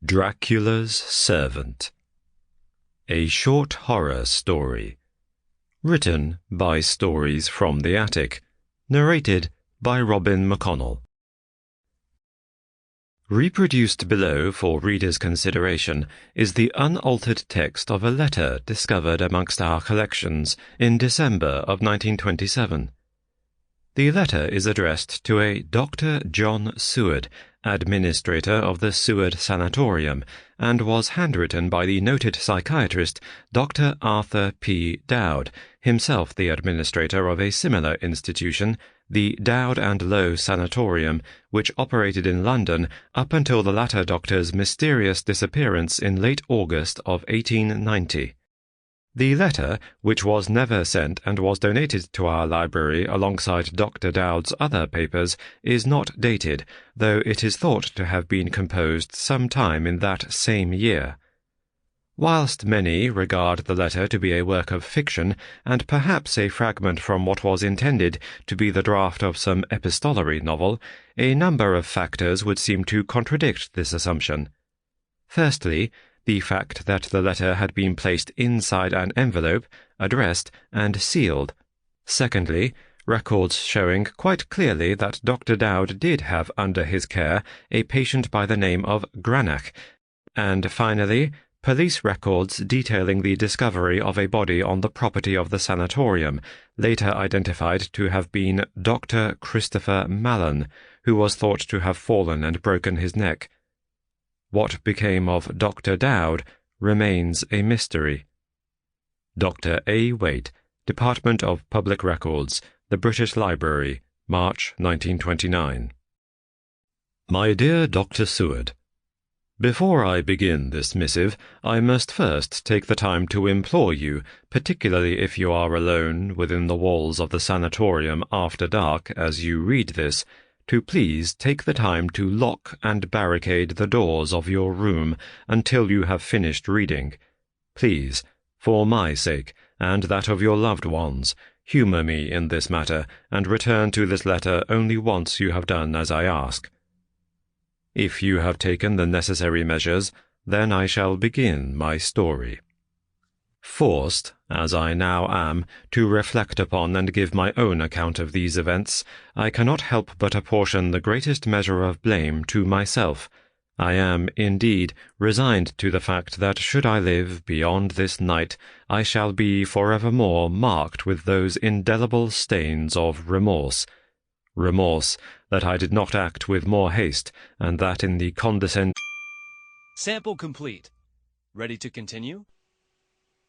Dracula's Servant. A short horror story. Written by Stories from the Attic. Narrated by Mcconnell. Reproduced below for readers' consideration is the unaltered text of a letter discovered amongst our collections in December of 1927. The letter is addressed to a Dr. John Seward, administrator of the Seward Sanatorium, and was handwritten by the noted psychiatrist Dr. Arthur P. Dowd, himself the administrator of a similar institution, the Dowd and Low Sanatorium, which operated in London up until the latter doctor's mysterious disappearance in late August of 1890. The letter, which was never sent and was donated to our library alongside Dr. Dowd's other papers, is not dated, though it is thought to have been composed some time in that same year. Whilst many regard the letter to be a work of fiction, and perhaps a fragment from what was intended to be the draft of some epistolary novel, a number of factors would seem to contradict this assumption. Firstly, the fact that the letter had been placed inside an envelope, addressed, and sealed. Secondly, records showing quite clearly that Dr. Dowd did have under his care a patient by the name of Granach. And finally, police records detailing the discovery of a body on the property of the sanatorium, later identified to have been Dr. Christopher Mallon, who was thought to have fallen and broken his neck. What became of Dr. Dowd remains a mystery. Dr. A. Waite, Department of Public Records, The British Library, March 1929. My dear Dr. Seward, before I begin this missive, I must first take the time to implore you, particularly if you are alone within the walls of the sanatorium after dark as you read this, to please take the time to lock and barricade the doors of your room until you have finished reading. Please, for my sake, and that of your loved ones, humour me in this matter, and return to this letter only once you have done as I ask. If you have taken the necessary measures, then I shall begin my story. Forced, as I now am, to reflect upon and give my own account of these events, I cannot help but apportion the greatest measure of blame to myself. I am, indeed, resigned to the fact that should I live beyond this night, I shall be forevermore marked with those indelible stains of remorse. Remorse that I did not act with more haste, and that in the Sample complete. Ready to continue?